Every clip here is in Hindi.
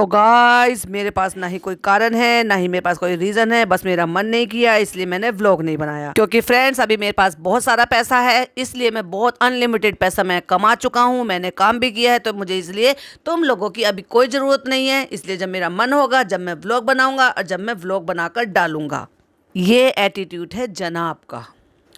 तो गाइस मेरे पास ना ही कोई कारण है ना ही मेरे पास कोई रीजन है, बस मेरा मन नहीं किया इसलिए मैंने व्लॉग नहीं बनाया। क्योंकि फ्रेंड्स अभी मेरे पास बहुत सारा पैसा है, इसलिए मैं बहुत अनलिमिटेड पैसा मैं कमा चुका हूँ, मैंने काम भी किया है, तो मुझे इसलिए तुम लोगों की अभी कोई ज़रूरत नहीं है। इसलिए जब मेरा मन होगा जब मैं व्लॉग बनाऊंगा और जब मैं व्लॉग बनाकर डालूंगा। ये एटीट्यूड है जनाब का।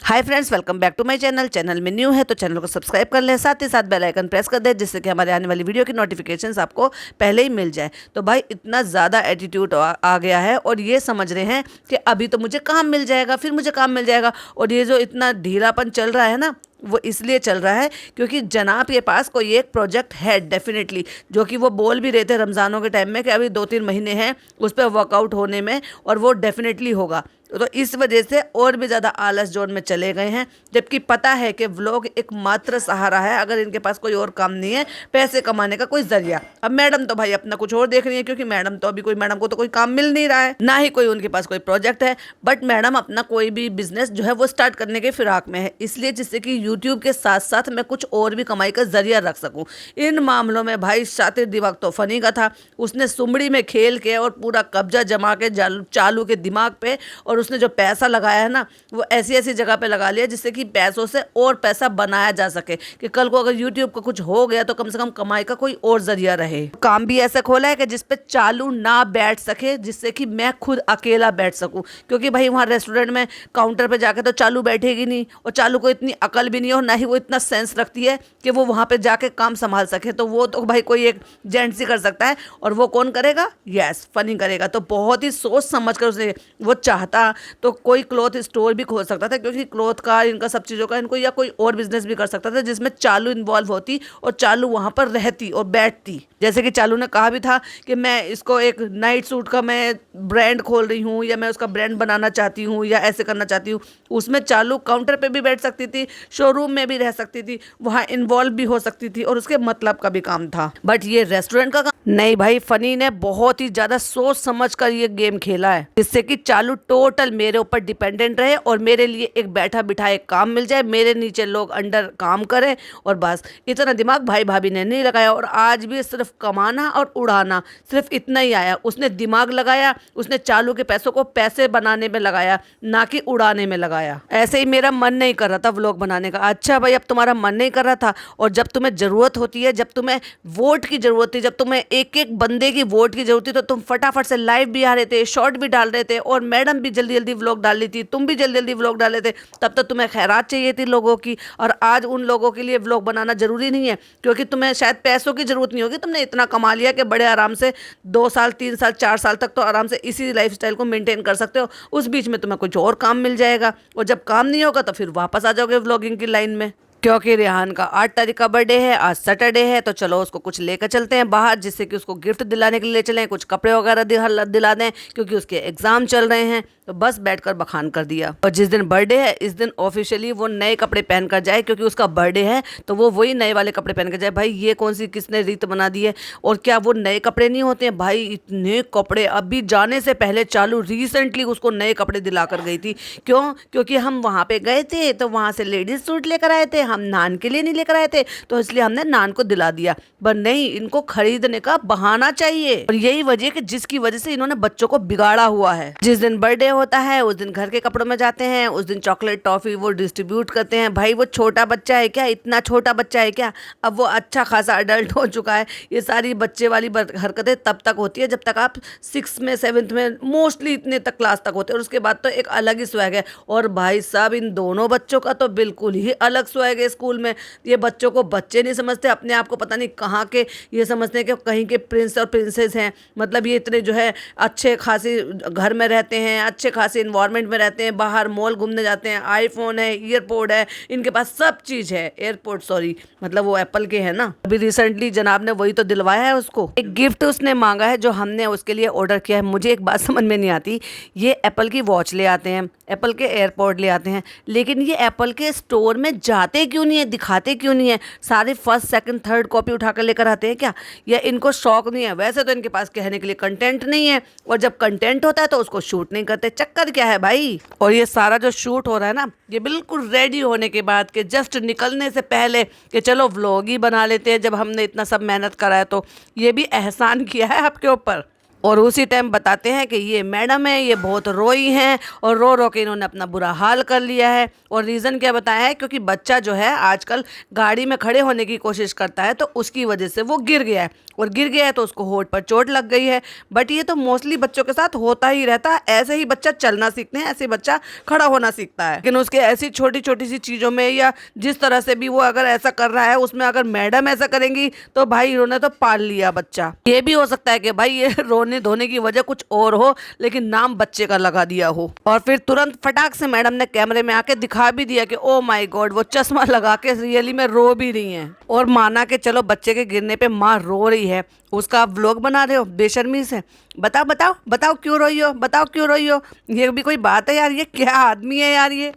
Hi friends, welcome back to my channel में न्यू है तो चैनल को सब्सक्राइब कर लें, साथ ही साथ बेल आइकन प्रेस कर दें जिससे कि हमारे आने वाली वीडियो की नोटिफिकेशंस आपको पहले ही मिल जाए। तो भाई इतना ज़्यादा एटीट्यूड आ गया है और ये समझ रहे हैं कि अभी तो मुझे काम मिल जाएगा, फिर मुझे काम मिल जाएगा। और ये जो इतना ढीलापन चल रहा है ना, वो इसलिए चल रहा है क्योंकि जनाब के पास कोई एक प्रोजेक्ट है डेफिनेटली, जो कि वो बोल भी रहे थे रमज़ानों के टाइम में कि अभी 2-3 महीने हैं उस पर वर्कआउट होने में और वो डेफिनेटली होगा। तो इस वजह से और भी ज़्यादा आलस जोन में चले गए हैं, जबकि पता है कि व्लॉग एकमात्र सहारा है अगर इनके पास कोई और काम नहीं है, पैसे कमाने का कोई जरिया। अब मैडम तो भाई अपना कुछ और देख रही है, क्योंकि मैडम को तो कोई काम मिल नहीं रहा है, ना ही कोई उनके पास कोई प्रोजेक्ट है। बट मैडम अपना कोई भी बिजनेस जो है वो स्टार्ट करने के फिराक में है, इसलिए जिससे कि यूट्यूब के साथ साथ मैं कुछ और भी कमाई का जरिया रख सकूं। इन मामलों में भाई शातिर दिमाग तो फनी का था, उसने सुमड़ी में खेल के और पूरा कब्जा जमा के चालू के दिमाग पे, और उसने जो पैसा लगाया है ना वो ऐसी ऐसी जगह पे लगा लिया जिससे कि पैसों से और पैसा बनाया जा सके, कि कल को अगर यूट्यूब का कुछ हो गया तो कम से कम कमाई का कोई और जरिया रहे। काम भी ऐसा खोला है कि जिसपे चालू ना बैठ सके, जिससे कि मैं खुद अकेला बैठ सकूं, क्योंकि भाई वहाँ रेस्टोरेंट में काउंटर पे जाके तो चालू बैठेगी नहीं, और चालू को इतनी अकल भी नहीं है और ना ही वो इतना सेंस रखती है कि वो वहाँ पे जाके काम संभाल सके। तो वो तो भाई कोई एक जेंट्स ही कर सकता है, और वो कौन करेगा? यस, फनी करेगा। तो बहुत ही सोच समझ कर उसने, वो चाहता तो कोई क्लॉथ स्टोर भी खोल सकता था, क्योंकि क्लॉथ का इनका सब चीज़ों का इनको, या कोई और बिजनेस भी कर सकता था जिसमें चालू इन्वॉल्व होती और चालू वहाँ पर रहती और बैठती। जैसे कि चालू ने कहा भी था कि मैं इसको एक नाइट सूट का मैं ब्रांड खोल रही हूँ, या मैं उसका ब्रांड बनाना चाहती हूँ, या ऐसे करना चाहती हूँ। उसमें चालू काउंटर पे भी बैठ सकती थी, शोरूम में भी रह सकती थी, वहाँ इन्वॉल्व भी हो सकती थी, और उसके मतलब का भी काम था। बट ये रेस्टोरेंट का काम नहीं भाई, फनी ने बहुत ही ज़्यादा सोच समझ कर ये गेम खेला है, जिससे कि चालू टोटल मेरे ऊपर डिपेंडेंट रहे और मेरे लिए एक बैठा बिठाए काम मिल जाए, मेरे नीचे लोग अंडर काम करें, और बस इतना दिमाग भाई भाभी ने नहीं लगाया। और आज भी सिर्फ कमाना और उड़ाना, सिर्फ इतना ही आया। उसने दिमाग लगाया, उसने चालू के पैसों को पैसे बनाने में लगाया, ना कि उड़ाने में लगाया। ऐसे ही मेरा मन नहीं कर रहा था व्लॉग बनाने का। अच्छा भाई, अब तुम्हारा मन नहीं कर रहा था, और जब तुम्हें ज़रूरत होती है, जब तुम्हें वोट की ज़रूरत थी, जब तुम्हें एक एक बंदे की वोट की जरूरत थी, तो तुम फटाफट से लाइव भी आ रहे थे, शॉर्ट भी डाल रहे थे, और मैडम भी जल्दी जल्दी व्लॉग डाल रही थी, तुम भी जल्दी जल्दी व्लॉग डाल रहे थे। तब तो तुम्हें खैरात चाहिए थी लोगों की, और आज उन लोगों के लिए व्लॉग बनाना जरूरी नहीं है, क्योंकि तुम्हें शायद पैसों की जरूरत नहीं होगी। तुमने इतना कमा लिया कि बड़े आराम से 2 साल 3 साल 4 साल तक तो आराम से इसी लाइफस्टाइल को मेंटेन कर सकते हो। उस बीच में तुम्हें कुछ और काम मिल जाएगा, और जब काम नहीं होगा तो फिर वापस आ जाओगे व्लॉगिंग की लाइन में। क्योंकि रेहान का 8 तारीख का बर्थडे है, आज सैटरडे है, तो चलो उसको कुछ लेकर चलते हैं बाहर, जिससे कि उसको गिफ्ट दिलाने के लिए चलें, कुछ कपड़े वगैरह दिला दें, क्योंकि उसके एग्जाम चल रहे हैं। तो बस बैठकर बखान कर दिया। और जिस दिन बर्थडे है इस दिन ऑफिशियली वो नए कपड़े पहन कर जाए, क्योंकि उसका बर्थडे है, तो वो वही नए वाले कपड़े पहन कर जाए। भाई ये कौन सी किसने रीत बना दी है? और क्या वो नए कपड़े नहीं होते हैं भाई? इतने कपड़े, अभी जाने से पहले चालू रिसेंटली उसको नए कपड़े दिला कर गई थी। क्यों? क्योंकि हम वहाँ पे गए थे तो वहाँ से लेडीज सूट लेकर आए थे, हम नान के लिए नहीं लेकर आए थे, तो इसलिए हमने नान को दिला दिया। पर नहीं, इनको खरीदने का बहाना चाहिए, और यही वजह कि जिसकी वजह से इन्होंने बच्चों को बिगाड़ा हुआ है। जिस दिन बर्थडे होता है उस दिन घर के कपड़ों में जाते हैं, उस दिन चॉकलेट टॉफी वो डिस्ट्रीब्यूट करते हैं। भाई वो छोटा बच्चा है क्या? इतना छोटा बच्चा है क्या? अब वो अच्छा खासा अडल्ट हो चुका है। ये सारी बच्चे वाली हरकतें तब तक होती है जब तक आप 6th में 7th में, मोस्टली इतने तक क्लास तक होते हैं, और उसके बाद तो एक अलग ही स्वैग है। और भाई साहब इन दोनों बच्चों का तो बिल्कुल ही अलग स्वैग है स्कूल में। ये बच्चों को बच्चे नहीं समझते, अपने आप को पता नहीं कहाँ के ये समझते हैं कि कहीं के प्रिंस और प्रिंसेस हैं। मतलब ये इतने जो है अच्छे खासे घर में रहते हैं, अच्छे खासे इन्वायरमेंट में रहते हैं, बाहर मॉल घूमने जाते हैं, आईफोन है, ईयरपोड है, इनके पास सब चीज़ है। एयरपोर्ट सॉरी, मतलब वो एप्पल के हैं ना। अभी रिसेंटली जनाब ने वही तो दिलवाया है उसको। एक गिफ्ट उसने मांगा है जो हमने उसके लिए ऑर्डर किया है। मुझे एक बात समझ में नहीं आती, ये एप्पल की वॉच ले आते हैं, एप्पल के एयरपोर्ट ले आते हैं, लेकिन ये एप्पल के स्टोर में जाते क्यों नहीं है, दिखाते क्यों नहीं है? सारी फर्स्ट सेकंड थर्ड कॉपी उठा कर लेकर आते हैं क्या, या इनको शौक नहीं है? वैसे तो इनके पास कहने के लिए कंटेंट नहीं है, और जब कंटेंट होता है तो उसको शूट नहीं करते। चक्कर क्या है भाई? और ये सारा जो शूट हो रहा है ना, ये बिल्कुल रेडी होने के बाद के जस्ट निकलने से पहले कि चलो व्लॉग ही बना लेते हैं, जब हमने इतना सब मेहनत करा है तो ये भी एहसान किया है आपके ऊपर। और उसी टाइम बताते हैं कि ये मैडम है, ये बहुत रोई हैं और रो रो के इन्होंने अपना बुरा हाल कर लिया है। और रीज़न क्या बताया है, क्योंकि बच्चा जो है आजकल गाड़ी में खड़े होने की कोशिश करता है तो उसकी वजह से वो गिर गया है, और गिर गया है तो उसको होठ पर चोट लग गई है। बट ये तो मोस्टली बच्चों के साथ होता ही रहता है, ऐसे ही बच्चा चलना सीखते हैं, ऐसे बच्चा खड़ा होना सीखता है। लेकिन उसके ऐसी छोटी छोटी सी चीज़ों में या जिस तरह से भी वो अगर ऐसा कर रहा है उसमें अगर मैडम ऐसा करेंगी तो भाई इन्होंने तो पाल लिया बच्चा। ये भी हो सकता है कि भाई ये रोने धोने की वजह कुछ और हो, लेकिन नाम बच्चे का लगा दिया हो। और फिर तुरंत फटाक से मैडम ने कैमरे में आके दिखा भी दिया कि ओ माय गॉड, वो चश्मा लगा के रियली में रो भी रही हैं। और माना के चलो बच्चे के गिरने पे माँ रो रही है, उसका आप व्लॉग बना रहे हो बेशर्मी से। बताओ बताओ बताओ क्यों रोई हो, बताओ क्यों रोई हो? ये भी कोई बात है यार? ये क्या आदमी है यार ये?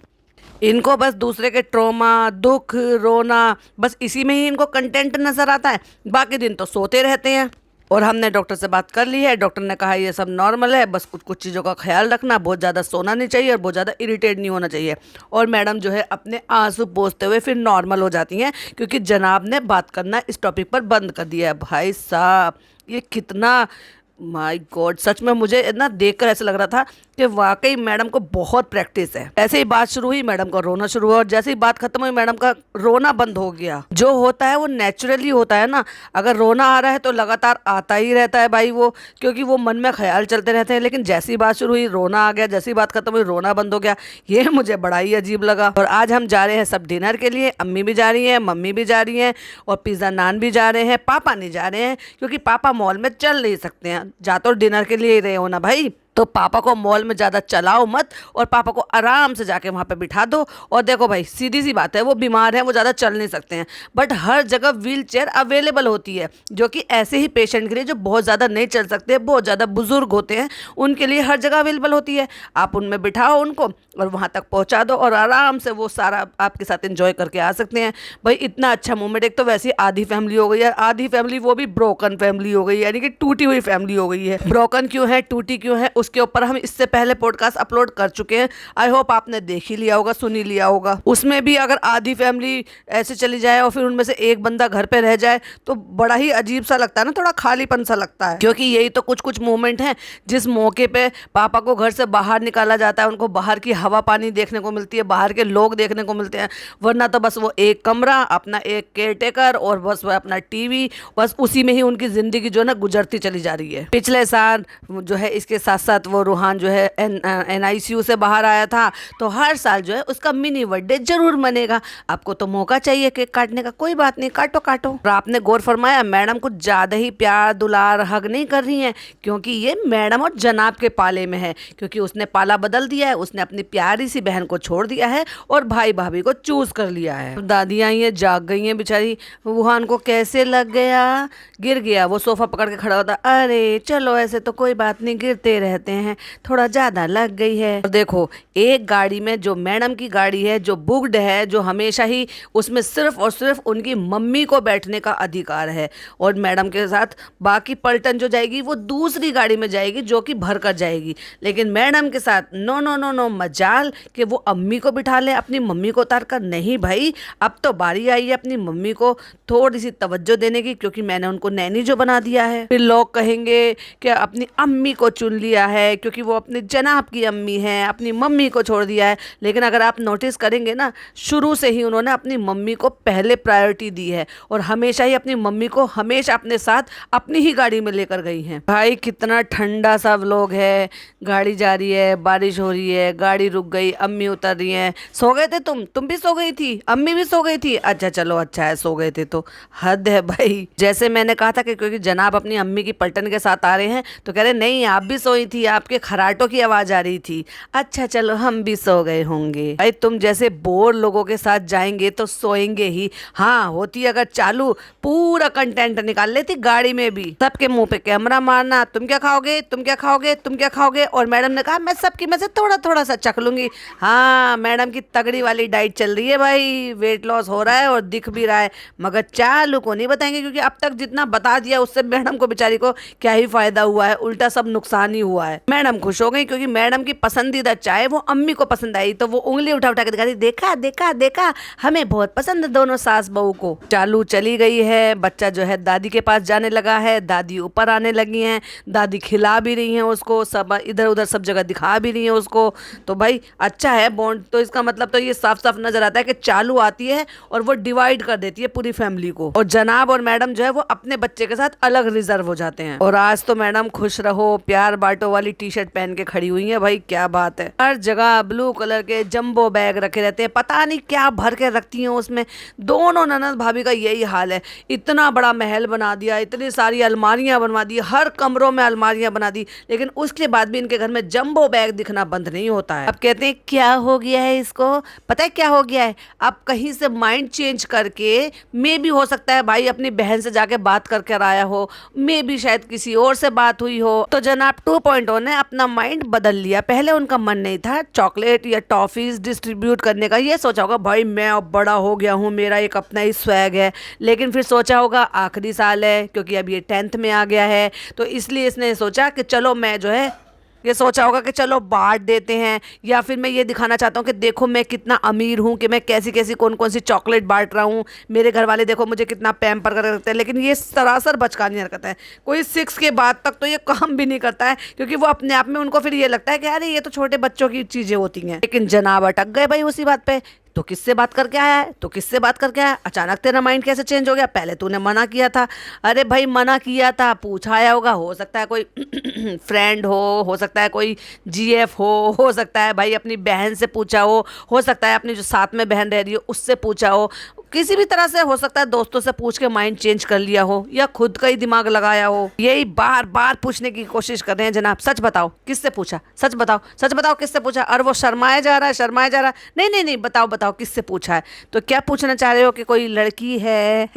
इनको बस दूसरे के ट्रॉमा, दुख, रोना, बस इसी में ही इनको कंटेंट नजर आता है, बाकी दिन तो सोते रहते हैं। और हमने डॉक्टर से बात कर ली है, डॉक्टर ने कहा ये सब नॉर्मल है, बस कुछ कुछ चीज़ों का ख्याल रखना, बहुत ज़्यादा सोना नहीं चाहिए और बहुत ज़्यादा इरिटेट नहीं होना चाहिए। और मैडम जो है अपने आंसू पोंछते हुए फिर नॉर्मल हो जाती हैं, क्योंकि जनाब ने बात करना इस टॉपिक पर बंद कर दिया है। भाई साहब ये कितना, माय गॉड, सच में मुझे ना देखकर ऐसा लग रहा था कि वाकई मैडम को बहुत प्रैक्टिस है। ऐसे ही बात शुरू हुई, मैडम का रोना शुरू हुआ, और जैसे ही बात खत्म हुई मैडम का रोना बंद हो गया। जो होता है वो नेचुरली होता है ना, अगर रोना आ रहा है तो लगातार आता ही रहता है भाई वो, क्योंकि वो मन में ख्याल चलते रहते हैं। लेकिन जैसी ही बात शुरू हुई रोना आ गया, जैसी बात खत्म हुई रोना बंद हो गया। ये मुझे बड़ा ही अजीब लगा। और आज हम जा रहे हैं सब डिनर के लिए, अम्मी भी जा रही है, मम्मी भी जा रही है, और पिज़्ज़ा नान भी जा रहे हैं। पापा नहीं जा रहे हैं क्योंकि पापा मॉल में चल नहीं सकते हैं, जा तो डिनर के लिए ही रहे हो ना भाई, तो पापा को मॉल में ज़्यादा चलाओ मत, और पापा को आराम से जाके वहाँ पे बिठा दो। और देखो भाई सीधी सी बात है, वो बीमार हैं, वो ज़्यादा चल नहीं सकते हैं, बट हर जगह व्हील चेयर अवेलेबल होती है, जो कि ऐसे ही पेशेंट के लिए जो बहुत ज़्यादा नहीं चल सकते, बहुत ज़्यादा बुजुर्ग होते हैं, उनके लिए हर जगह अवेलेबल होती है। आप उनमें बिठाओ उनको और वहाँ तक पहुँचा दो, और आराम से वो सारा आपके साथ इंजॉय करके आ सकते हैं। भाई इतना अच्छा मोमेंट, एक तो वैसे आधी फैमिली हो गई है, आधी फैमिली वो भी ब्रोकन फैमिली हो गई है, यानी कि टूटी हुई फैमिली हो गई है। ब्रोकन क्यों है, टूटी क्यों है, उसके ऊपर हम इससे पहले पॉडकास्ट अपलोड कर चुके हैं, आई होप आपने देख ही लिया होगा, सुन ही लिया होगा। उसमें भी अगर आधी फैमिली ऐसे चली जाए और फिर उनमें से एक बंदा घर पे रह जाए तो बड़ा ही अजीब सा लगता है ना, थोड़ा खालीपन सा लगता है। क्योंकि यही तो कुछ कुछ मोमेंट हैं जिस मौके पे पापा को घर से बाहर निकाला जाता है, उनको बाहर की हवा पानी देखने को मिलती है, बाहर के लोग देखने को मिलते हैं, वरना तो बस वो एक कमरा, अपना एक केयरटेकर और बस वह अपना टीवी, बस उसी में ही उनकी जिंदगी जो है ना गुजरती चली जा रही है। पिछले साल जो है इसके साथ साथ वो रूहान जो है NICU से बाहर आया था, तो हर साल जो है उसका मिनी बर्थडे जरूर मनेगा। आपको तो मौका चाहिए केक काटने का, कोई बात नहीं, काटो काटो। और आपने गौर फरमाया मैडम कुछ ज़्यादा ही प्यार दुलार हग नहीं कर रही हैं, क्योंकि ये मैडम और जनाब के पाले में है, क्योंकि उसने पाला बदल दिया है, उसने अपनी प्यारी सी बहन को छोड़ दिया है और भाई भाभी को चूज कर लिया है। दादियाँ ये जाग गई हैं बेचारी, रूहान को कैसे लग गया, गिर गया, वो सोफा पकड़ के खड़ा होता, अरे चलो ऐसे तो कोई बात नहीं, गिरते रहते हैं, थोड़ा ज़्यादा लग गई है। और देखो एक गाड़ी में जो मैडम की गाड़ी है, जो बुक्ड है, जो हमेशा ही उसमें सिर्फ और सिर्फ उनकी मम्मी को बैठने का अधिकार है, और मैडम के साथ बाकी पलटन जो जाएगी वो दूसरी गाड़ी में जाएगी जो कि भर कर जाएगी। लेकिन मैडम के साथ नो नो नो नो, मजाल कि वो अम्मी को बिठा ले, अपनी मम्मी को उतार कर नहीं भाई, अब तो बारी आई है अपनी मम्मी को थोड़ी सी तवज्जो देने की, क्योंकि मैंने उनको नैनी जो बना दिया है। फिर लोग कहेंगे कि अपनी अम्मी को चुन लिया है क्योंकि वो अपने जनाब की अम्मी है, अपनी मम्मी को छोड़ दिया है। लेकिन अगर आप नोटिस करेंगे ना, शुरू से ही उन्होंने अपनी मम्मी को पहले प्रायोरिटी दी है, और हमेशा ही अपनी मम्मी को हमेशा अपने साथ अपनी ही गाड़ी में लेकर गई हैं। भाई कितना ठंडा सा व्लॉग है, गाड़ी जा रही है, बारिश हो रही है, गाड़ी रुक गई, अम्मी उतर रही हैं। सो गए थे तुम भी सो गई थी, अम्मी भी सो गई थी, अच्छा चलो अच्छा है, सो गए थे तो हद है भाई। जैसे मैंने कहा था कि क्योंकि जनाब अपनी अम्मी की पलटन के साथ आ रहे हैं, तो कह रहे नहीं आप भी सोई थी, आपके खराटों की आवाज आ रही थी। अच्छा चलो हम भी सो गए होंगे। भाई तुम जैसे बोर लोगों के साथ जाएंगे तो सोएंगे ही। हाँ होती अगर चालू, पूरा कंटेंट निकाल लेती गाड़ी में भी। सबके मुंह पे कैमरा मारना, तुम क्या खाओगे, तुम क्या खाओगे, तुम क्या खाओगे। और मैडम ने कहा मैं सबकी में से थोड़ा थोड़ा सा चख लूंगी। हाँ मैडम की तगड़ी वाली डाइट चल रही है भाई, वेट लॉस हो रहा है और दिख भी रहा है। मगर चालू को नहीं बताएंगे, क्योंकि अब तक जितना बता दिया उससे मैडम को बेचारी को क्या ही फायदा हुआ है, उल्टा सब नुकसान ही हुआ है। मैडम खुश हो गई क्योंकि मैडम की पसंदीदा चाय वो अम्मी को पसंद आई, तो वो उंगली उठा उठा के दिखा दी, देखा देखा देखा हमें बहुत पसंद है दोनों सास बहू को। चालू चली गई है, बच्चा जो है दादी के पास जाने लगा है, दादी ऊपर आने लगी हैं, दादी खिला भी रही हैं उसको, सब इधर उधर सब जगह दिखा भी रही हैं उसको। तो भाई अच्छा है बॉन्ड। तो इसका मतलब तो ये साफ साफ नजर आता है कि चालू आती है और वो डिवाइड कर देती है पूरी फैमिली को, और जनाब और मैडम जो है वो अपने बच्चे के साथ अलग रिजर्व हो जाते हैं। और आज तो मैडम खुश रहो प्यार बांटो वाली टी शर्ट पहन के खड़ी हुई है। भाई क्या बात है, हर जगह ब्लू कलर के जंबो बैग रखे रहते हैं, पता नहीं क्या भर के रखती हैं उसमें। दोनों ननद भाभी का यही हाल है, इतना बड़ा महल बना दिया, इतनी सारी अलमारियां बनवा दी, हर कमरों में अलमारियां बना दी, लेकिन उसके बाद भी इनके घर में जंबो बैग दिखना बंद नहीं होता है। अब कहते हैं क्या हो गया है इसको, पता है क्या हो गया है, अब कहीं से माइंड चेंज करके मे भी हो सकता है भाई अपनी बहन से जाके बात करके आया हो, मे भी शायद किसी और से बात हुई हो। तो जनाब 2.0 ने अपना माइंड बदल लिया। पहले उनका मन नहीं था चॉकलेट या टॉफीज डिस्ट्रीब्यूट करने का, ये सोचा होगा भाई मैं अब बड़ा हो गया हूँ, मेरा एक अपना ही स्वैग है। लेकिन फिर सोचा होगा आखिरी साल है, क्योंकि अब ये 10th में आ गया है, तो इसलिए इसने सोचा कि चलो मैं जो है ये सोचा होगा कि चलो बांट देते हैं, या फिर मैं ये दिखाना चाहता हूँ कि देखो मैं कितना अमीर हूँ, कि मैं कैसी कैसी कौन कौन सी चॉकलेट बांट रहा हूँ, मेरे घर वाले देखो मुझे कितना पैम्पर कर रखते हैं। लेकिन ये सरासर बचकानी हरकत है। कोई 6 के बाद तक तो ये काम भी नहीं करता है, क्योंकि वो अपने आप में उनको फिर ये लगता है कि अरे ये तो छोटे बच्चों की चीज़ें होती हैं। लेकिन जनाब अटक गए भाई उसी बात पे, तो किससे बात करके आया है, तो किससे बात करके आया, अचानक तेरा माइंड कैसे चेंज हो गया, पहले तूने मना किया था। अरे भाई मना किया था, पूछा आया होगा, हो सकता है कोई फ्रेंड हो सकता है कोई जीएफ हो सकता है भाई अपनी बहन से पूछा हो सकता है अपनी जो साथ में बहन रह रही हो उससे पूछा हो, किसी भी तरह से हो सकता है दोस्तों से पूछ के माइंड चेंज कर लिया हो, या खुद का ही दिमाग लगाया हो। यही बार बार पूछने की कोशिश कर रहे हैं जनाब, सच बताओ किससे पूछा, सच बताओ किससे पूछा। और वो शर्माया जा रहा है, नहीं बताओ बताओ किससे पूछा है। तो क्या पूछना चाह रहे हो कि कोई लड़की है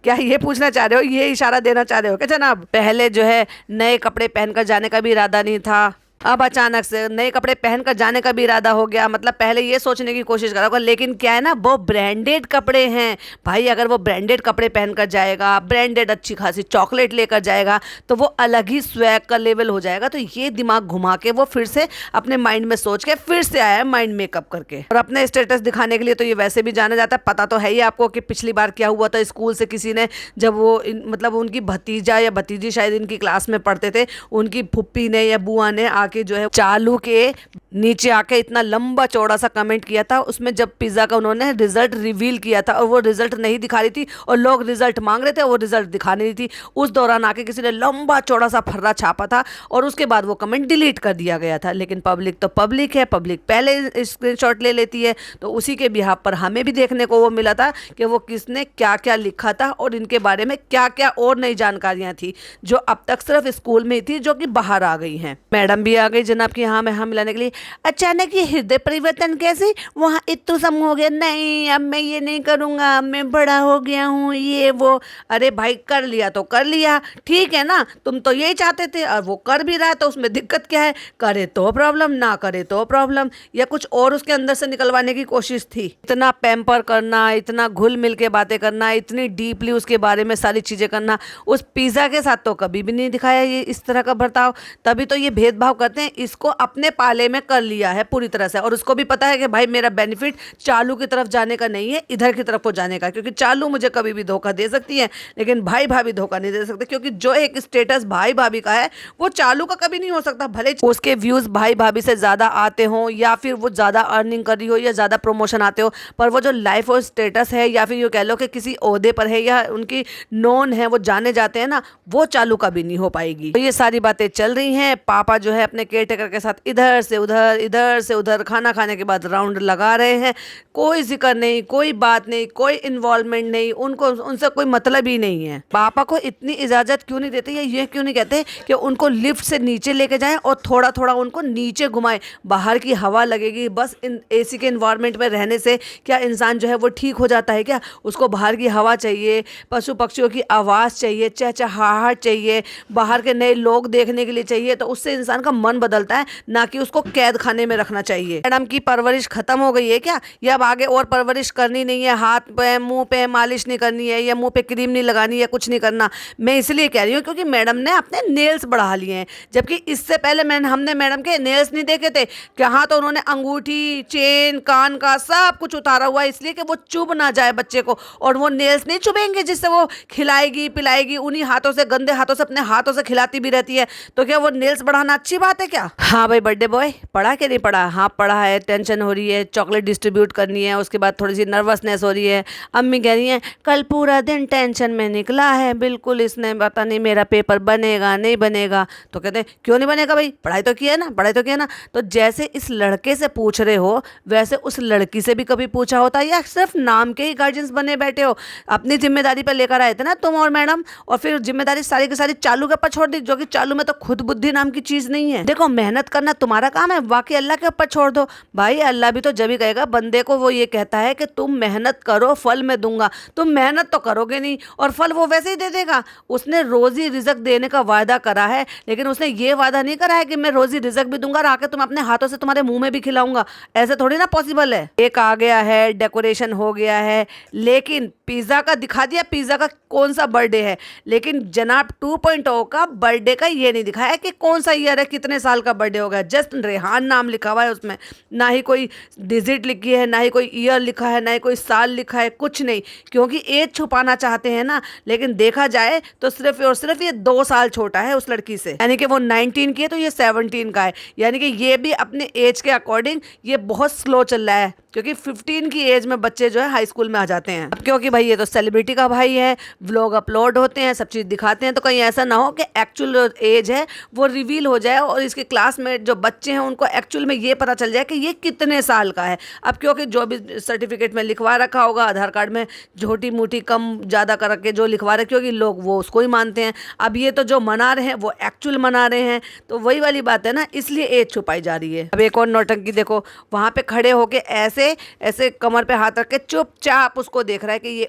क्या ये पूछना चाह रहे हो, ये इशारा देना चाह रहे हो क्या जनाब। पहले जो है नए कपड़े पहनकर जाने का भी इरादा नहीं था, अब अचानक से नए कपड़े पहनकर जाने का भी इरादा हो गया। मतलब पहले ये सोचने की कोशिश करा होगा, लेकिन क्या है ना वो ब्रांडेड कपड़े हैं भाई, अगर वो ब्रांडेड कपड़े पहनकर जाएगा, ब्रांडेड अच्छी खासी चॉकलेट लेकर जाएगा, तो वो अलग ही स्वैग का लेवल हो जाएगा। तो ये दिमाग घुमा के वो फिर से अपने माइंड में सोच के फिर से आया है माइंड मेकअप करके, और अपने स्टेटस दिखाने के लिए तो ये वैसे भी जाना जाता है। पता तो है ही आपको कि पिछली बार क्या हुआ था, स्कूल से किसी ने जब वो मतलब उनकी भतीजा या भतीजी शायद इनकी क्लास में पढ़ते थे, उनकी फुप्पी ने या बुआ ने के जो है चालू के नीचे आके इतना लंबा चौड़ा सा कमेंट किया था। उसमें जब पिज्जा का उन्होंने रिजल्ट रिवील किया था और वो रिजल्ट नहीं दिखा रही थी और लोग रिजल्ट मांग रहे थे और वो रिजल्ट दिखा नहीं थी, उस दौरान आके किसी ने लंबा चौड़ा सा फर्रा छापा था और उसके बाद वो कमेंट डिलीट कर दिया गया था। लेकिन पब्लिक तो पब्लिक है, पब्लिक पहले स्क्रीनशॉट ले लेती है। तो उसी के बिहाफ पर हमें भी देखने को वो मिला था कि वो किसने क्या क्या लिखा था और इनके बारे में क्या क्या और नई जानकारियां थी जो अब तक सिर्फ स्कूल में ही थी, जो कि बाहर आ गई हैं। मैडम भी आ गई जनाब की हाँ में हाँ मिलाने के लिए। अचानक ये हृदय परिवर्तन कैसे, वहाँ इतु सम हो गया, नहीं अब मैं ये नहीं करूँगा, मैं बड़ा हो गया हूँ, ये वो। अरे भाई कर लिया तो कर लिया, ठीक है ना, तुम तो यही चाहते थे और वो कर भी रहा है, तो उसमें दिक्कत क्या है, करे तो प्रॉब्लम, ना करे तो प्रॉब्लम, या कुछ और उसके अंदर से निकलवाने की कोशिश थी। इतना पैम्पर करना, इतना घुल मिल के बातें करना, इतनी डीपली उसके बारे में सारी चीज़ें करना, उस पिज़्ज़ा के साथ तो कभी भी नहीं दिखाया ये इस तरह का बर्ताव। तभी तो ये भेदभाव करते हैं, इसको अपने पाले में कर लिया है पूरी तरह से, और उसको भी पता है कि भाई मेरा बेनिफिट चालू की तरफ जाने का नहीं है, इधर की तरफ को जाने का, क्योंकि चालू मुझे कभी भी धोखा दे सकती है लेकिन भाई भाभी धोखा नहीं दे सकते, क्योंकि जो एक स्टेटस भाई भाभी का है वो चालू का कभी नहीं हो सकता। भले उसके व्यूज भाई भाभी से ज्यादा आते हो या फिर वो ज्यादा अर्निंग कर रही हो या ज्यादा प्रमोशन आते हो, पर वो जो लाइफ और स्टेटस है या फिर ये कह लो कि किसी ओहदे पर है या उनकी नोन है, वो जाने जाते हैं ना, वो चालू कभी नहीं हो पाएगी। तो ये सारी बातें चल रही हैं। पापा जो है अपने अपने केयरटेकर के साथ इधर से उधर खाना खाने के बाद राउंड लगा रहे हैं। कोई जिक्र नहीं, कोई बात नहीं, कोई इन्वॉल्वमेंट नहीं, उनको उनसे कोई मतलब ही नहीं है। पापा को इतनी इजाजत क्यों नहीं देते, ये क्यों नहीं कहते कि उनको लिफ्ट से नीचे लेके जाएं और थोड़ा थोड़ा उनको नीचे घुमाएं, बाहर की हवा लगेगी। बस इन एसी के इन्वायरमेंट में रहने से क्या इंसान जो है वो ठीक हो जाता है क्या? उसको बाहर की हवा चाहिए, पशु पक्षियों की आवाज़ चाहिए, चहचहाहट चाहिए, बाहर के नए लोग देखने के लिए चाहिए। तो उससे इंसान का मन बदलता है, ना कि उसको कैद खाने में रखना चाहिए। मैडम की परवरिश खत्म हो गई है क्या? या अब आगे और परवरिश करनी नहीं है? हाथ पे मुंह पे मालिश नहीं करनी है, या मुंह पे क्रीम नहीं लगानी है, कुछ नहीं करना? मैं इसलिए कह रही हूँ क्योंकि मैडम ने अपने नेल्स बढ़ा लिए हैं, जबकि इससे पहले हमने मैडम के नेल्स नहीं देखे थे। कहाँ तो उन्होंने अंगूठी, चेन, कान का सब कुछ उतारा हुआ है, इसलिए कि वो चुभ ना जाए बच्चे को। और वो नेल्स नहीं चुभेंगे जिससे वो खिलाएगी पिलाएगी, उन्हीं हाथों से, गंदे हाथों से, अपने हाथों से खिलाती भी रहती है। तो क्या वो नेल्स बढ़ाना अच्छी बात है क्या? हाँ भाई बर्थडे बॉय, पढ़ा कि नहीं पढ़ा? हाँ पढ़ा है, टेंशन हो रही है, चॉकलेट डिस्ट्रीब्यूट करनी है, उसके बाद थोड़ी सी नर्वसनेस हो रही है। अम्मी कह रही हैं कल पूरा दिन टेंशन में निकला है, बिल्कुल इसने पता नहीं मेरा पेपर बनेगा नहीं बनेगा। तो कहते हैं क्यों नहीं बनेगा भाई, पढ़ाई तो किया है ना, पढ़ाई तो किया ना। तो जैसे इस लड़के से पूछ रहे हो वैसे उस लड़की से भी कभी पूछा होता है, या सिर्फ नाम के ही गार्जियंस बने बैठे हो? अपनी जिम्मेदारी पर लेकर आए थे ना तुम और मैडम, और फिर जिम्मेदारी सारी की सारी चालू के ऊपर छोड़ दी, जो कि चालू में तो खुद बुद्धि नाम की चीज नहीं है। देखो मेहनत करना तुम्हारा काम है, बाकी अल्लाह के ऊपर छोड़ दो। भाई अल्लाह भी तो जब ही कहेगा बंदे को, वो ये कहता है कि तुम मेहनत करो फल मैं दूंगा। तुम मेहनत तो करोगे नहीं और फल वो वैसे ही दे देगा। उसने रोजी रिजक देने का वायदा करा है, लेकिन उसने ये वादा नहीं करा है कि मैं रोजी रिजक भी दूंगा और आके तुम अपने हाथों से तुम्हारे मुंह में भी खिलाऊंगा। ऐसे थोड़ी ना पॉसिबल है। केक आ गया है, डेकोरेशन हो गया है, लेकिन पिज्जा का दिखा दिया, पिज्जा का कौन सा बर्थडे है, लेकिन जनाब 2.0 का बर्थडे का ये नहीं दिखाया कि कौन सा ईयर है, कितने साल का बर्थडे हो गया। जस्ट रेहान नाम लिखा हुआ है उसमें, ना ही कोई डिजिट लिखी है, ना ही कोई ईयर लिखा है, ना ही कोई साल लिखा है, कुछ नहीं, क्योंकि एज छुपाना चाहते हैं ना। लेकिन देखा जाए तो सिर्फ और सिर्फ ये 2 साल छोटा है उस लड़की से, यानी कि वो 19 की है तो ये 17 का है, यानी कि ये भी अपने एज के अकॉर्डिंग ये बहुत स्लो चल रहा है, क्योंकि 15 की एज में बच्चे जो है हाई स्कूल में आ जाते हैं। अब क्योंकि भाई ये तो सेलिब्रिटी का भाई है, व्लॉग अपलोड होते हैं, सब चीज़ दिखाते हैं, तो कहीं ऐसा ना हो कि एक्चुअल एज है वो रिवील हो जाए और इसके क्लासमेट जो बच्चे हैं उनको एक्चुअल में ये पता चल जाए कि ये कितने साल का है। अब क्योंकि जो भी सर्टिफिकेट में लिखवा रखा होगा, आधार कार्ड में छोटी मोटी कम ज़्यादा करके जो लिखवा रखी होगी, लोग वो उसको ही मानते हैं। अब ये तो जो मना रहे हैं वो एक्चुअल मना रहे हैं, तो वही वाली बात है ना, इसलिए एज छुपाई जा रही है। अब एक और नौटंकी देखो, वहाँ पे खड़े होके ऐसे ऐसे कमर पे हाथ रख के चुपचाप उसको देख रहा है कि ये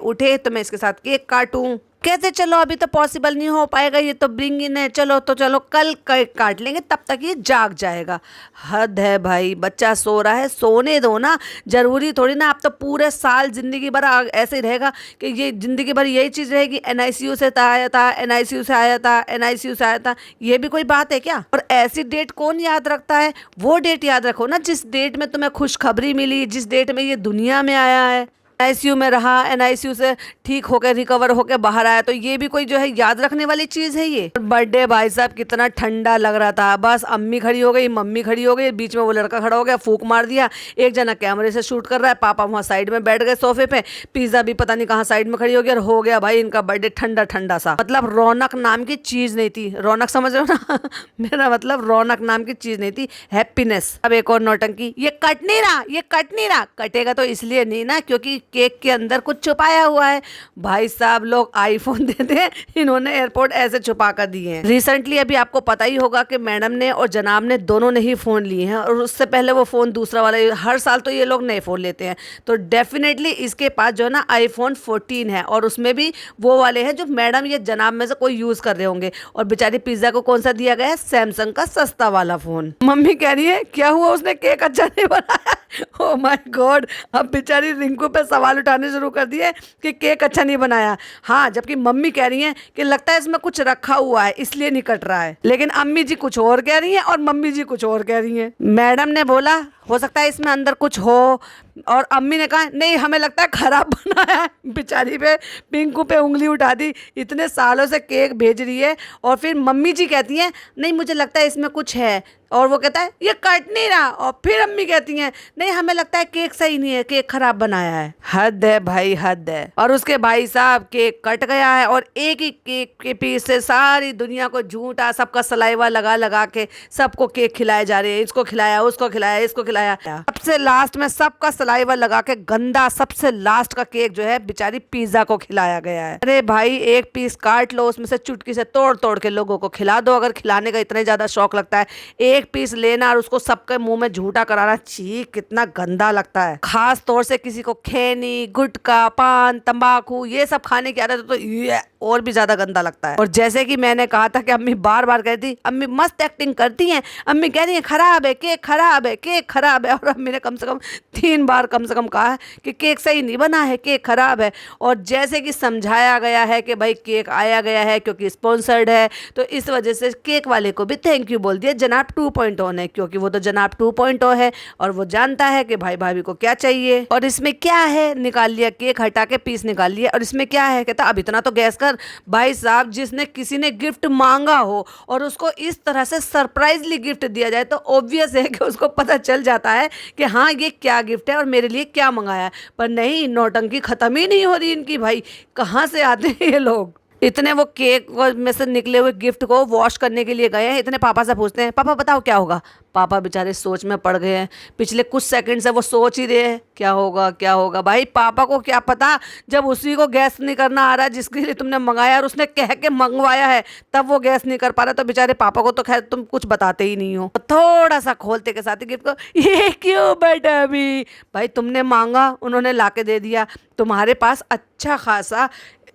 उठे तो मैं इसके साथ केक काटूं। कहते चलो अभी तो पॉसिबल नहीं हो पाएगा, ये तो ब्रिंग इन है, चलो कल काट लेंगे, तब तक ये जाग जाएगा। हद है भाई, बच्चा सो रहा है, सोने दो ना, जरूरी थोड़ी ना आप तो पूरे साल जिंदगी भर ऐसे ही रहेगा कि ये जिंदगी भर यही चीज़ रहेगी, NICU से आया था, NICU से आया था, NICU से आया था। ये भी कोई बात है क्या? और ऐसी डेट कौन याद रखता है? वो डेट याद रखो ना जिस डेट में तुम्हें खुशखबरी मिली, जिस डेट में ये दुनिया में आया है। NICU में रहा, NICU से ठीक होकर रिकवर होकर बाहर आया, तो ये भी कोई जो है याद रखने वाली चीज़ है ये? बर्थडे भाई साहब कितना ठंडा लग रहा था, बस अम्मी खड़ी हो गई, मम्मी खड़ी हो गई, बीच में वो लड़का खड़ा हो गया, फूंक मार दिया, एक जना कैमरे से शूट कर रहा है, पापा वहाँ साइड में बैठ गए सोफे पे, पिज्ज़ा भी पता नहीं कहाँ साइड में खड़ी हो गई, और हो गया भाई इनका बर्थडे ठंडा ठंडा सा। मतलब रौनक नाम की चीज़ नहीं थी, रौनक समझ रहे हो ना मेरा मतलब रौनक नाम की चीज़ नहीं थी, हैप्पीनेस। अब एक और नौटंकी, ये कट नहीं रहा, कटेगा तो इसलिए नहीं ना क्योंकि केक के अंदर कुछ छुपाया हुआ है। भाई साहब लोग आईफोन देते हैं, इन्होंने एयरपोर्ट ऐसे छुपा कर दिए हैं। रिसेंटली अभी आपको पता ही होगा कि मैडम ने और जनाब ने दोनों ने ही फ़ोन लिए हैं, और उससे पहले वो फ़ोन दूसरा वाला, हर साल तो ये लोग नए फ़ोन लेते हैं, तो डेफिनेटली इसके पास जो है ना iPhone 14 है, और उसमें भी वो वाले हैं जो मैडम या जनाब में से कोई यूज़ कर रहे होंगे। और बेचारी पिज़्ज़ा को कौन सा दिया गया है? सैमसंग का सस्ता वाला फ़ोन। मम्मी कह रही है क्या हुआ, उसने केक अच्छा नहीं बनाया? ओह माय गॉड, अब बेचारी रिंकू पे सवाल उठाने शुरू कर दिए कि केक अच्छा नहीं बनाया। हाँ, जबकि मम्मी कह रही हैं कि लगता है इसमें कुछ रखा हुआ है इसलिए नहीं कट रहा है, लेकिन अम्मी जी कुछ और कह रही हैं और मम्मी जी कुछ और कह रही हैं। मैडम ने बोला हो सकता है इसमें अंदर कुछ हो। और अम्मी ने कहा नहीं, हमें लगता है खराब बनाया है। बेचारी पे, पिंकू पे उंगली उठा दी, इतने सालों से केक भेज रही है। और फिर मम्मी जी कहती हैं नहीं मुझे लगता है इसमें कुछ है, और वो कहता है ये कट नहीं रहा। और फिर अम्मी कहती हैं नहीं हमें लगता है केक सही नहीं है, केक खराब बनाया है। हद है भाई, हद है। और उसके भाई साहब केक कट गया है और एक ही केक के पीस से सारी दुनिया को झूठा, सबका सलाइवा लगा लगा के सबको केक खिलाए जा रहे हैं। इसको खिलाया, उसको खिलाया, इसको खिलाया। सबसे लास्ट में सबका सलाइवा लगा के गंदा सबसे लास्ट का केक जो है बेचारी पिज्जा को खिलाया गया है। अरे भाई एक पीस काट लो, उसमें से चुटकी से तोड़ तोड़ के लोगों को खिला दो, अगर खिलाने का इतना ज्यादा शौक लगता है। एक पीस लेना और उसको सबके मुंह में झूठा कराना, छी कितना गंदा लगता है। खास तौर से किसी को खैनी, गुटखा, पान, तंबाकू ये सब खाने की आदत है तो ये और भी ज्यादा गंदा लगता है। और जैसे कि मैंने कहा था कि अम्मी बार बार कहती, अम्मी मस्त एक्टिंग करती हैं, अम्मी कह रही है खराब है केक, खराब है केक, खराब है। और अम्मी ने कम से कम 3 बार कम से कम कहा है कि केक सही नहीं बना है, केक खराब है। और जैसे कि समझाया गया है कि भाई केक आया गया है क्योंकि स्पॉन्सर्ड है, तो इस वजह से केक वाले को भी थैंक यू बोल दिया जनाब 2.0 ने, क्योंकि वो तो जनाब 2.0 है और वो जानता है कि भाई भाभी को क्या चाहिए। और इसमें क्या है, निकाल लिया केक, हटा के पीस निकाल लिया। और इसमें क्या है, कहता अब इतना तो गैस कर। भाई साहब जिसने किसी ने गिफ्ट मांगा हो और उसको इस तरह से सरप्राइजली गिफ्ट दिया जाए तो ऑब्वियस है कि उसको पता चल जाता है कि हाँ ये क्या गिफ्ट है और मेरे लिए क्या मंगाया है। पर नहीं, नौटंकी खत्म ही नहीं हो रही इनकी। भाई कहाँ से आते हैं ये लोग। इतने वो केक में से निकले हुए गिफ्ट को वॉश करने के लिए गए हैं, इतने पापा से पूछते हैं पापा बताओ क्या होगा। पापा बेचारे सोच में पड़ गए हैं, पिछले कुछ सेकंड से वो सोच ही रहे हैं क्या होगा क्या होगा। भाई पापा को क्या पता, जब उसी को गैस नहीं करना आ रहा है जिसके लिए तुमने मंगाया और उसने कह के मंगवाया है तब वो गैस नहीं कर पा रहा, तो बेचारे पापा को तो खैर तुम कुछ बताते ही नहीं हो। थोड़ा सा खोलते के साथ ही गिफ्ट को, ये क्यों बेटा अभी, भाई तुमने मांगा उन्होंने ला के दे दिया। तुम्हारे पास अच्छा खासा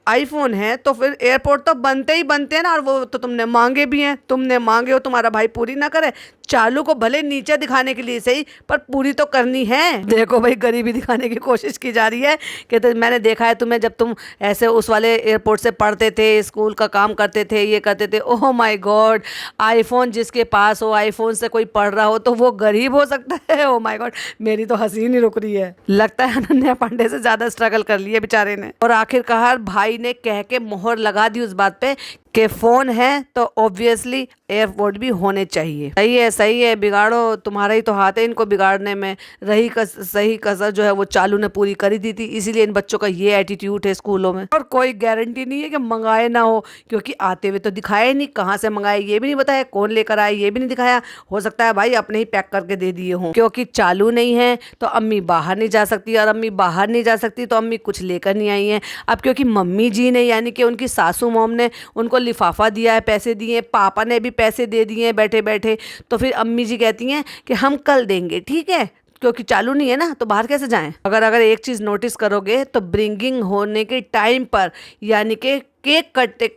आईफोन है तो फिर एयरपोर्ट तो बनते ही बनते हैं ना, और वो तो तुमने मांगे भी हैं। तुमने मांगे हो, तुम्हारा भाई पूरी ना करे। चालू को भले नीचे दिखाने के लिए सही पर पूरी तो करनी है। देखो भाई गरीबी दिखाने की कोशिश की जा रही है कि तो मैंने देखा है तुम्हें जब तुम ऐसे उस वाले एयरपोर्ट से पढ़ते थे, स्कूल का काम करते थे, ये करते थे। ओह माय गॉड, आईफोन जिसके पास हो, आईफोन से कोई पढ़ रहा हो तो वो गरीब हो सकता है। ओह माय गॉड, मेरी तो हंसी नहीं रुक रही है। लगता है अनन्या पांडे से ज्यादा स्ट्रगल कर लिया बेचारे ने। और आखिरकार भाई ने कह के मोहर लगा दी उस बात पे कि फोन है तो ऑब्वियसली एयरपोर्ट भी होने चाहिए। सही है, बिगाड़ो, तुम्हारा ही तो हाथ है इनको बिगाड़ने में। सही कसर जो है वो चालू ने पूरी करी दी थी, इसीलिए इन बच्चों का ये एटीट्यूड है स्कूलों में। और कोई गारंटी नहीं है कि मंगाए ना हो, क्योंकि आते हुए तो दिखाया नहीं, कहाँ से मंगाए ये भी नहीं बताया, कौन लेकर आए ये भी नहीं दिखाया। हो सकता है भाई अपने ही पैक करके दे दिए हों। क्योंकि चालू नहीं है तो अम्मी बाहर नहीं जा सकती, और अम्मी बाहर नहीं जा सकती तो अम्मी कुछ लेकर नहीं आई हैं। अब क्योंकि मम्मी जी ने यानी कि उनकी सासू मॉम ने उनको लिफाफा दिया है, पैसे दिए, पापा ने भी पैसे दे दिए बैठे बैठे, तो फिर अम्मी जी कहती हैं कि हम कल देंगे, ठीक है, क्योंकि चालू नहीं है ना तो बाहर कैसे जाएं। अगर एक चीज़ नोटिस करोगे तो ब्रिंगिंग होने के टाइम पर यानी कि केक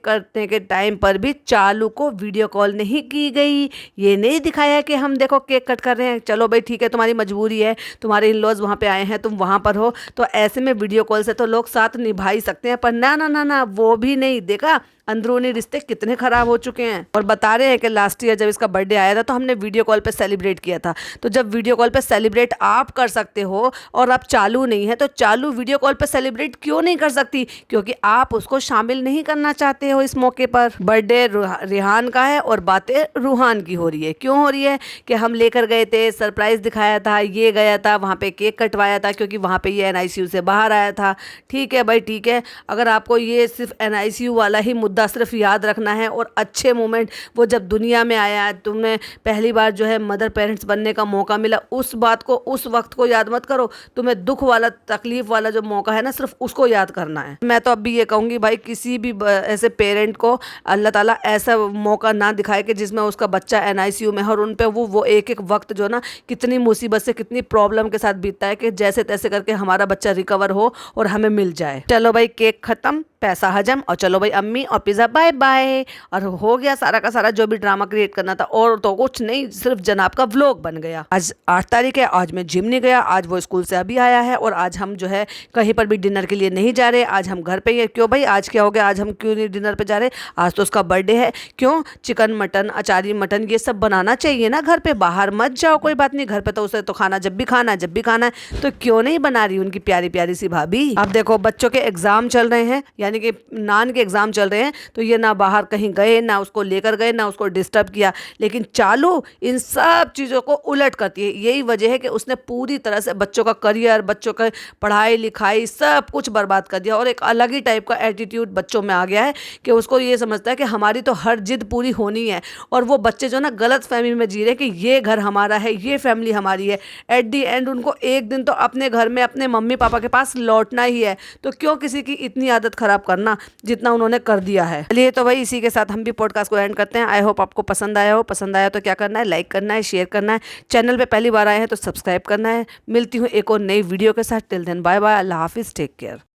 करने के टाइम पर भी चालू को वीडियो कॉल नहीं की गई। ये नहीं दिखाया कि हम देखो केक कट कर रहे हैं। चलो भाई ठीक है, तुम्हारी मजबूरी है, तुम्हारे इन लॉज वहाँ पे आए हैं, तुम वहाँ पर हो, तो ऐसे में वीडियो कॉल से तो लोग साथ निभा ही सकते हैं। पर ना ना ना ना, वो भी नहीं देखा। अंदरूनी रिश्ते कितने खराब हो चुके हैं। और बता रहे हैं कि लास्ट ईयर जब इसका बर्थडे आया था तो हमने वीडियो कॉल पे सेलिब्रेट किया था। तो जब वीडियो कॉल पे सेलिब्रेट आप कर सकते हो और अब चालू नहीं है, तो चालू वीडियो कॉल पे सेलिब्रेट क्यों नहीं कर सकती? क्योंकि आप उसको शामिल नहीं करना चाहते हो इस मौके पर। बर्थडे रिहान का है और बातें रूहान की हो रही है। क्यों हो रही है? कि हम लेकर गए थे, सरप्राइज दिखाया था, ये गया था, वहाँ पे केक कटवाया था क्योंकि वहाँ पे ये NICU से बाहर आया था। ठीक है भाई, ठीक है। अगर आपको ये सिर्फ NICU वाला ही मुद्दा सिर्फ याद रखना है और अच्छे मोमेंट वो जब दुनिया में आया, तुमने पहली बार जो है मदर पेरेंट्स बनने का मौका मिला, उस बात को, उस वक्त को याद मत करो। तुम्हें दुख वाला, तकलीफ वाला जो मौका है ना, सिर्फ उसको याद करना है। मैं तो अब भी ये कहूँगी भाई, किसी भी ऐसे पेरेंट को अल्लाह ताला ऐसा मौका ना दिखाए कि जिसमें उसका बच्चा NICU में है और उन पे वो एक एक वक्त जो ना कितनी मुसीबत से, कितनी प्रॉब्लम के साथ बीतता है कि जैसे तैसे करके हमारा बच्चा रिकवर हो और हमें मिल जाए। चलो भाई, केक खत्म, पैसा हजम और चलो भाई अम्मी और पिज़्ज़ा बाय बाय। और हो गया सारा का सारा जो भी ड्रामा क्रिएट करना था, और तो कुछ नहीं, सिर्फ जनाब का व्लॉग बन गया। आज 8 तारीख है, आज मैं जिम नहीं गया, आज वो स्कूल से अभी आया है, और आज हम जो है कहीं पर भी डिनर के लिए नहीं जा रहे, आज हम घर पे ही है। क्यों भाई, आज क्या हो गया, आज हम क्यों नहीं डिनर पे जा रहे? आज तो उसका बर्थडे है। क्यों? चिकन मटन अचारी मटन ये सब बनाना चाहिए ना घर पे, बाहर मत जाओ, कोई बात नहीं, घर पे तो उसे तो खाना जब भी खाना है, जब भी खाना है, तो क्यों नहीं बना रही उनकी प्यारी प्यारी सी भाभी। अब देखो बच्चों के एग्जाम चल रहे हैं, यानी कि नान के एग्जाम चल रहे हैं, तो ये ना बाहर कहीं गए, ना उसको लेकर गए, ना उसको डिस्टर्ब किया, लेकिन चालू इन सब चीज़ों को उलट करती है। यही वजह है कि उसने पूरी तरह से बच्चों का करियर, बच्चों का पढ़ाई लिखाई सब कुछ बर्बाद कर दिया, और एक अलग ही टाइप का एटीट्यूड बच्चों में आ गया है कि उसको ये समझता है कि हमारी तो हर जिद पूरी होनी है। और वो बच्चे जो ना गलत फहमी में जी रहे कि ये घर हमारा है, ये फैमिली हमारी है। एट दी एंड उनको एक दिन तो अपने घर में अपने मम्मी पापा के पास लौटना ही है, तो क्यों किसी की इतनी आदत खराब करना जितना उन्होंने कर दिया है। चलिए तो भाई इसी के साथ हम भी पॉडकास्ट को एंड करते हैं। आई होप आपको पसंद आया हो। पसंद आया तो क्या करना है, लाइक करना है, शेयर करना है, चैनल पे पहली बार आए हैं तो सब्सक्राइब करना है। मिलती हूँ एक और नई वीडियो के साथ। टिल देन बाय बाय, अल्लाह हाफिज़, टेक केयर।